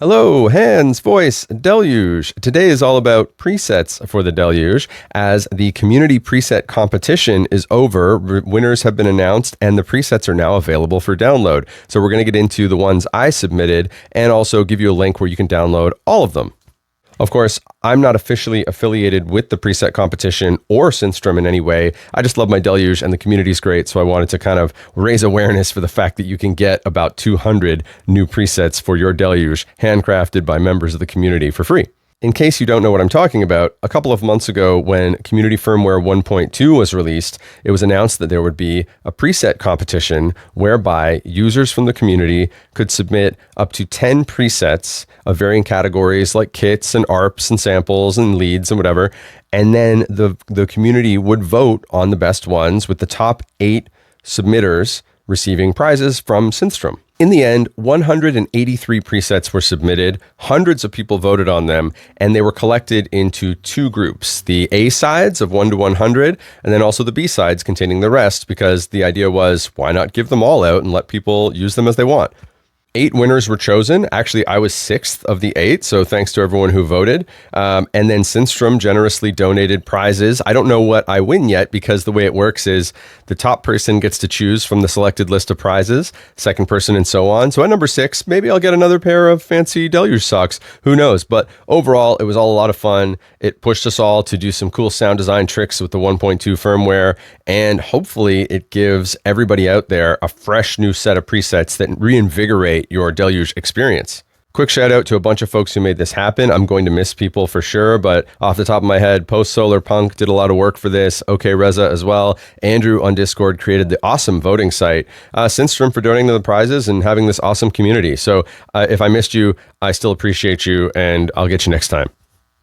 Hello, hands, voice, Deluge. Today is all about presets for the Deluge as the community preset competition is over. Winners have been announced and the presets are now available for download. So we're going to get into the ones I submitted and also give you a link where you can download all of them. Of course, I'm not officially affiliated with the preset competition or Synthstrom in any way. I just love my Deluge and the community's great, so I wanted to kind of raise awareness for the fact that you can get about 200 new presets for your Deluge handcrafted by members of the community for free. In case you don't know what I'm talking about, a couple of months ago when Community Firmware 1.2 was released, it was announced that there would be a preset competition whereby users from the community could submit up to 10 presets of varying categories like kits and ARPs and samples and leads and whatever. And then the community would vote on the best ones with the top 8 submitters receiving prizes from Synthstrom. In the end, 183 presets were submitted, hundreds of people voted on them, and they were collected into 2 groups, the A sides of 1 to 100, and then also the B sides containing the rest, because the idea was, why not give them all out and let people use them as they want? 8 winners were chosen. Actually, I was 6th of the 8, so thanks to everyone who voted. And then Synthstrom generously donated prizes. I don't know what I win yet because the way it works is the top person gets to choose from the selected list of prizes, second person and so on. So at number 6, maybe I'll get another pair of fancy Deluge socks. Who knows? But overall, it was all a lot of fun. It pushed us all to do some cool sound design tricks with the 1.2 firmware, and hopefully it gives everybody out there a fresh new set of presets that reinvigorate your Deluge experience. Quick shout out to a bunch of folks who made this happen. I'm going to miss people for sure, but off the top of my head, Post Solar Punk did a lot of work for this. OK Reza as well. Andrew on Discord created the awesome voting site. Synthstrom for donating the prizes and having this awesome community. So if I missed you, I still appreciate you, and I'll get you next time.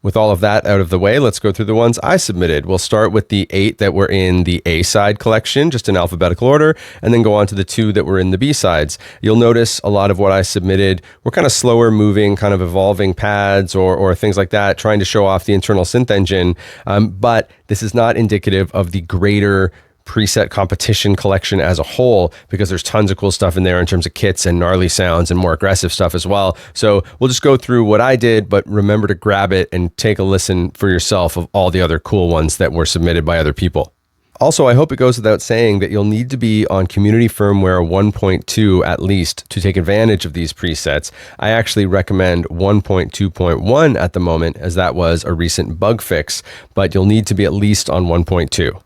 With all of that out of the way, let's go through the ones I submitted. We'll start with the 8 that were in the A-side collection, just in alphabetical order, and then go on to the 2 that were in the B-sides. You'll notice a lot of what I submitted were kind of slower moving, kind of evolving pads or things like that, trying to show off the internal synth engine. But this is not indicative of the greater preset competition collection as a whole, because there's tons of cool stuff in there in terms of kits and gnarly sounds and more aggressive stuff as well. So we'll just go through what I did, but remember to grab it and take a listen for yourself of all the other cool ones that were submitted by other people. Also, I hope it goes without saying that you'll need to be on Community Firmware 1.2 at least to take advantage of these presets. I actually recommend 1.2.1 at the moment, as that was a recent bug fix, but you'll need to be at least on 1.2.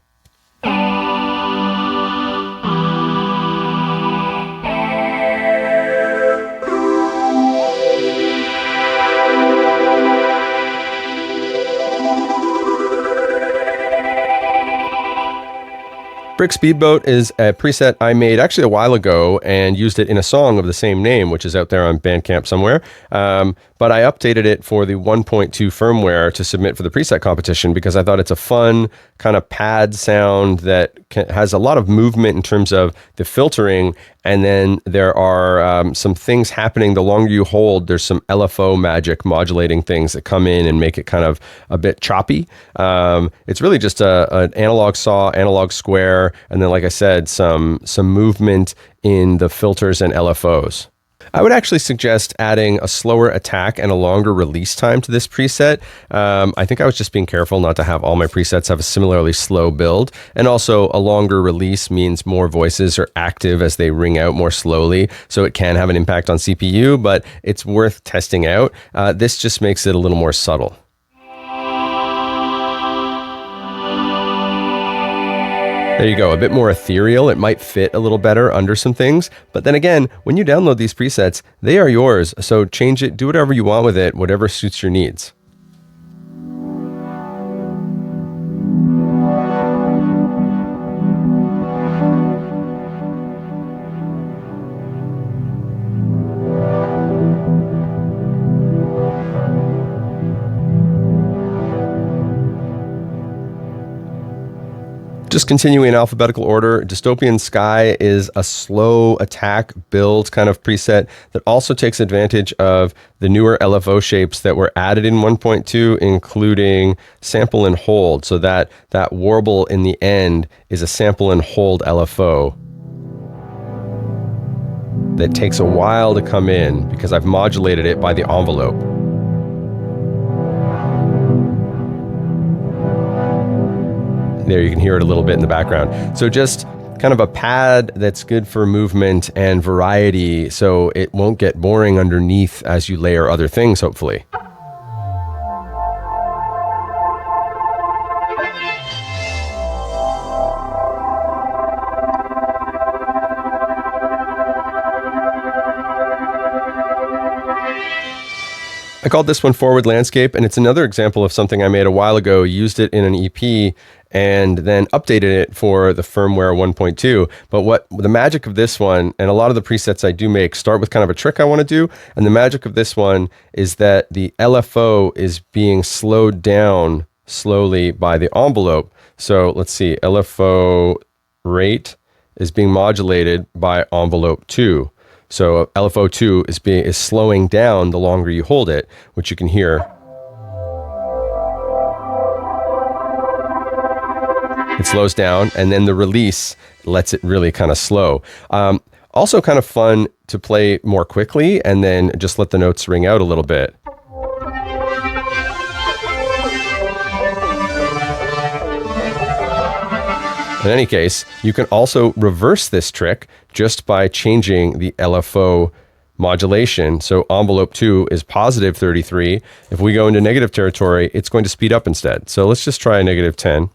Brick Speedboat is a preset I made actually a while ago and used it in a song of the same name, which is out there on Bandcamp somewhere. But I updated it for the 1.2 firmware to submit for the preset competition because I thought it's a fun kind of pad sound that has a lot of movement in terms of the filtering. And then there are some things happening. The longer you hold, there's some LFO magic modulating things that come in and make it kind of a bit choppy. It's really just an analog saw, analog square, and then, like I said, some movement in the filters and LFOs. I would actually suggest adding a slower attack and a longer release time to this preset. I think I was just being careful not to have all my presets have a similarly slow build. And also a longer release means more voices are active as they ring out more slowly. So it can have an impact on CPU, but it's worth testing out. This just makes it a little more subtle. There you go, a bit more ethereal. It might fit a little better under some things. But then again, when you download these presets, they are yours. So change it, do whatever you want with it, whatever suits your needs. Just continuing in alphabetical order, Dystopian Sky is a slow attack build kind of preset that also takes advantage of the newer LFO shapes that were added in 1.2, including sample and hold. So that warble in the end is a sample and hold LFO. that takes a while to come in because I've modulated it by the envelope. There, you can hear it a little bit in the background. So just kind of a pad that's good for movement and variety, so it won't get boring underneath as you layer other things, hopefully. I called this one Forward Landscape, and it's another example of something I made a while ago, used it in an EP, and then updated it for the firmware 1.2. But what the magic of this one, and a lot of the presets I do make start with kind of a trick I want to do, and the magic of this one is that the LFO is being slowed down slowly by the envelope. So let's see, LFO rate is being modulated by envelope 2. So LFO2 is slowing down the longer you hold it, which you can hear. It slows down, and then the release lets it really kind of slow. Also kind of fun to play more quickly and then just let the notes ring out a little bit. In any case, you can also reverse this trick just by changing the LFO modulation. So envelope 2 is positive 33. If we go into negative territory, it's going to speed up instead. So let's just try a negative 10.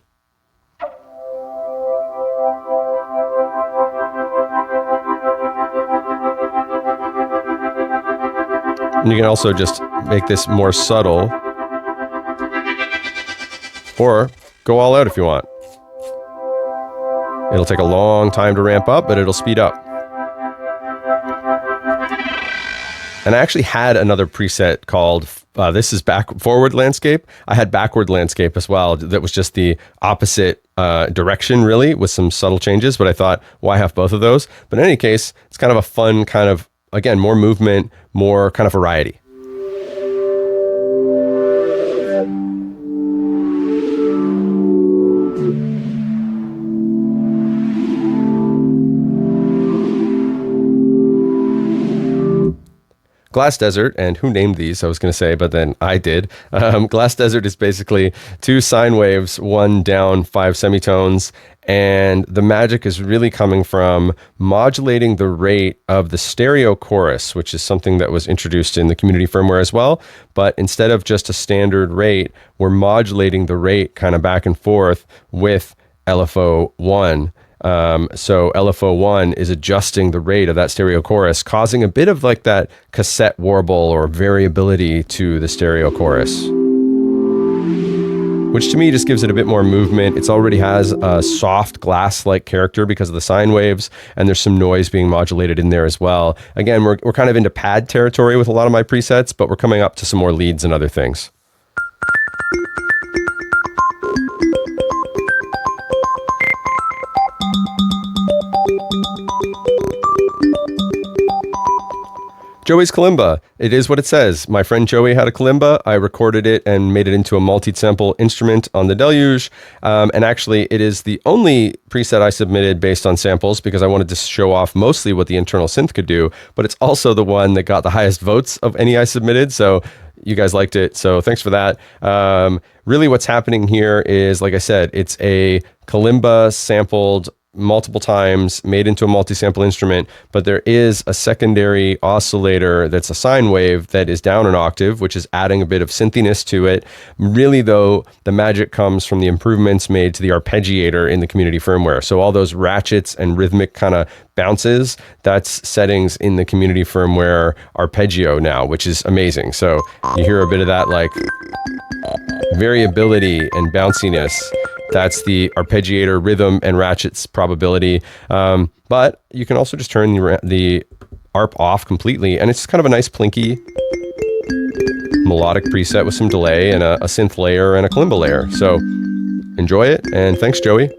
And you can also just make this more subtle, or go all out if you want. It'll take a long time to ramp up, but it'll speed up. And I actually had another preset called, this is Forward Landscape. I had Backward Landscape as well. That was just the opposite direction, really, with some subtle changes. But I thought, why have both of those? But in any case, it's kind of a fun kind of, again, more movement, more kind of variety. Glass Desert, and who named these? I was going to say, but then I did. Glass Desert is basically 2 sine waves, 1 down, 5 semitones, and the magic is really coming from modulating the rate of the stereo chorus, which is something that was introduced in the community firmware as well. But instead of just a standard rate, we're modulating the rate kind of back and forth with LFO 1. So LFO1 is adjusting the rate of that stereo chorus, causing a bit of like that cassette warble or variability to the stereo chorus, which to me just gives it a bit more movement. It already has a soft glass-like character because of the sine waves, and there's some noise being modulated in there as well. Again, we're kind of into pad territory with a lot of my presets, but we're coming up to some more leads and other things. Joey's Kalimba. It is what it says. My friend Joey had a Kalimba. I recorded it and made it into a multi-sample instrument on the Deluge. And actually, it is the only preset I submitted based on samples because I wanted to show off mostly what the internal synth could do. But it's also the one that got the highest votes of any I submitted. So you guys liked it. So thanks for that. Really what's happening here is, like I said, it's a Kalimba sampled multiple times, made into a multi-sample instrument, but there is a secondary oscillator that's a sine wave that is down an octave, which is adding a bit of synthiness to it. Really, though, the magic comes from the improvements made to the arpeggiator in the community firmware. So all those ratchets and rhythmic kind of bounces, that's settings in the community firmware arpeggio now, which is amazing. So you hear a bit of that like variability and bounciness. That's the arpeggiator rhythm and ratchets probability. But you can also just turn the arp off completely, and it's kind of a nice plinky melodic preset with some delay and a synth layer and a kalimba layer. So enjoy it, and thanks, Joey.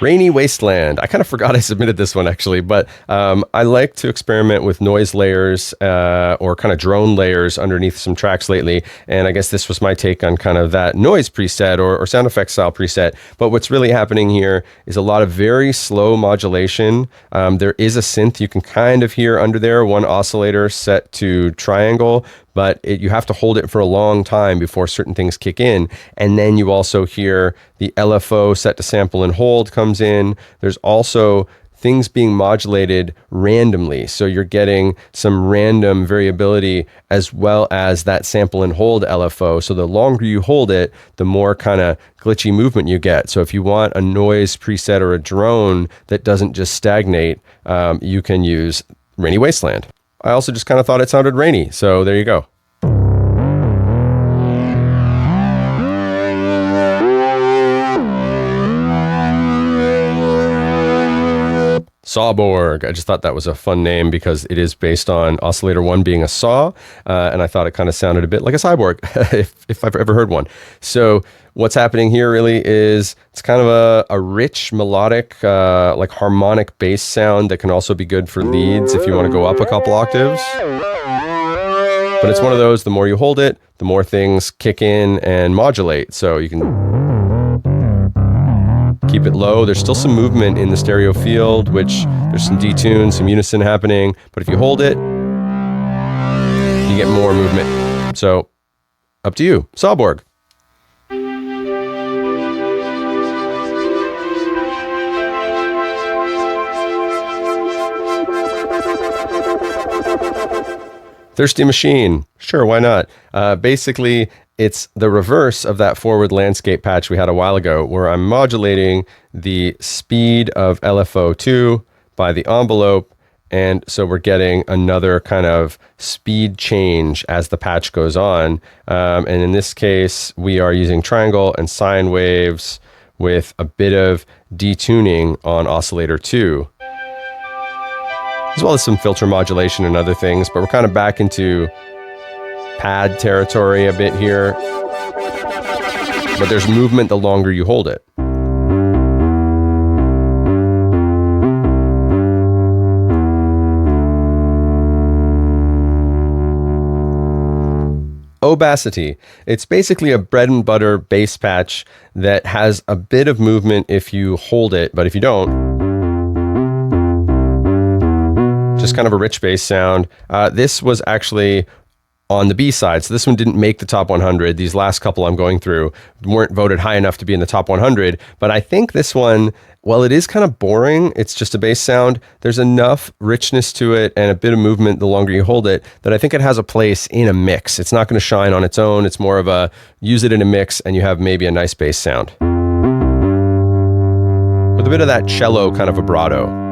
Rainy Wasteland. I kind of forgot I submitted this one actually, but I like to experiment with noise layers or kind of drone layers underneath some tracks lately. And I guess this was my take on kind of that noise preset or sound effects style preset. But what's really happening here is a lot of very slow modulation. There is a synth you can kind of hear under there, one oscillator set to triangle, but you have to hold it for a long time before certain things kick in. And then you also hear the LFO set to sample and hold comes in. There's also things being modulated randomly. So you're getting some random variability as well as that sample and hold LFO. So the longer you hold it, the more kind of glitchy movement you get. So if you want a noise preset or a drone that doesn't just stagnate, you can use Rainy Wasteland. I also just kind of thought it sounded rainy. So there you go. Sawborg. I just thought that was a fun name because it is based on oscillator 1 being a saw, and I thought it kind of sounded a bit like a cyborg, if I've ever heard one. So what's happening here really is it's kind of a rich, melodic, like harmonic bass sound that can also be good for leads if you want to go up a couple octaves. But it's one of those, the more you hold it, the more things kick in and modulate. So you can keep it low. There's still some movement in the stereo field, which there's some detune, some unison happening. But if you hold it, you get more movement. So up to you. Sawborg. Thirsty Machine. Sure, why not? Basically, it's the reverse of that forward landscape patch we had a while ago, where I'm modulating the speed of LFO2 by the envelope. And so we're getting another kind of speed change as the patch goes on. And in this case, we are using triangle and sine waves with a bit of detuning on oscillator 2. As well as some filter modulation and other things, but we're kind of back into pad territory a bit here. But there's movement the longer you hold it. Obassity. It's basically a bread and butter bass patch that has a bit of movement if you hold it, but if you don't, just kind of a rich bass sound. This was actually on the B side. So this one didn't make the top 100. These last couple I'm going through weren't voted high enough to be in the top 100. But I think this one, while it is kind of boring, it's just a bass sound, there's enough richness to it and a bit of movement the longer you hold it that I think it has a place in a mix. It's not going to shine on its own. It's more of a use it in a mix and you have maybe a nice bass sound. With a bit of that cello kind of vibrato.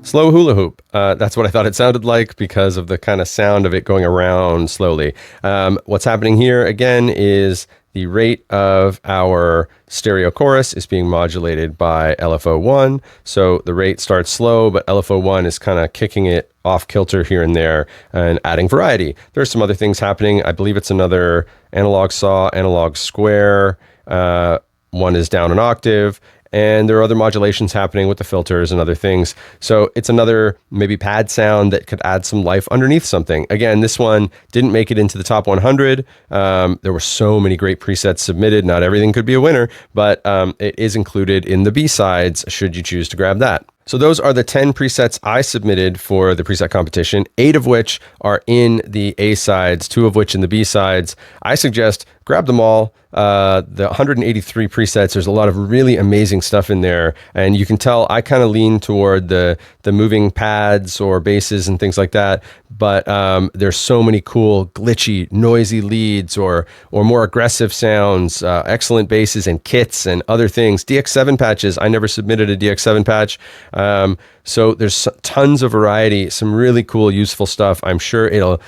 Slow hula hoop. That's what I thought it sounded like because of the kind of sound of it going around slowly. What's happening here again is the rate of our stereo chorus is being modulated by LFO1. So the rate starts slow, but LFO1 is kind of kicking it off kilter here and there and adding variety. There's some other things happening. I believe it's another analog saw, analog square. One is down an octave. And there are other modulations happening with the filters and other things. So it's another maybe pad sound that could add some life underneath something. Again, this one didn't make it into the top 100. There were so many great presets submitted. Not everything could be a winner, but it is included in the B-sides should you choose to grab that. So those are the 10 presets I submitted for the preset competition, 8 of which are in the A-sides, 2 of which in the B-sides. I suggest grab them all. The 183 presets, there's a lot of really amazing stuff in there. And you can tell I kind of lean toward the moving pads or basses and things like that. But there's so many cool, glitchy, noisy leads or more aggressive sounds, excellent basses and kits and other things. DX7 patches. I never submitted a DX7 patch. So there's tons of variety, some really cool, useful stuff. I'm sure it'll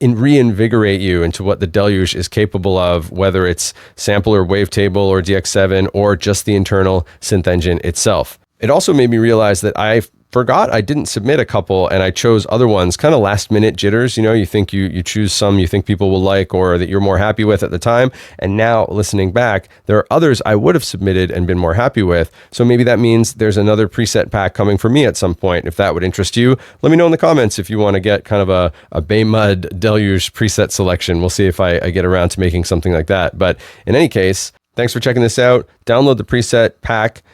reinvigorate you into what the Deluge is capable of, whether it's sampler, wavetable, or DX7, or just the internal synth engine itself. It also made me realize that I forgot I didn't submit a couple and I chose other ones, kind of last minute jitters. You know, you think you choose some you think people will like or that you're more happy with at the time. And now listening back, there are others I would have submitted and been more happy with. So maybe that means there's another preset pack coming for me at some point. If that would interest you, let me know in the comments if you want to get kind of a Baymud Deluge preset selection. We'll see if I get around to making something like that. But in any case, thanks for checking this out. Download the preset pack,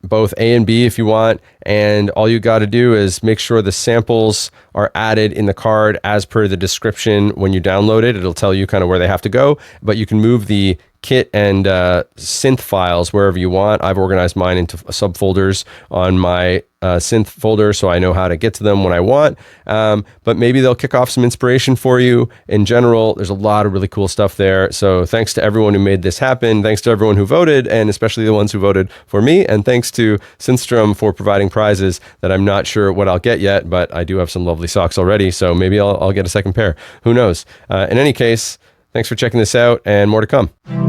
both A and B if you want, and all you got to do is make sure the samples are added in the card as per the description. When you download it, it'll tell you kind of where they have to go, but you can move the kit and synth files wherever you want. I've organized mine into subfolders on my synth folder, so I know how to get to them when I want. But maybe they'll kick off some inspiration for you. In general, there's a lot of really cool stuff there. So thanks to everyone who made this happen. Thanks to everyone who voted, and especially the ones who voted for me. And thanks to Synthstrom for providing prizes that I'm not sure what I'll get yet, but I do have some lovely socks already. So maybe I'll get a second pair. Who knows? In any case, thanks for checking this out, and more to come.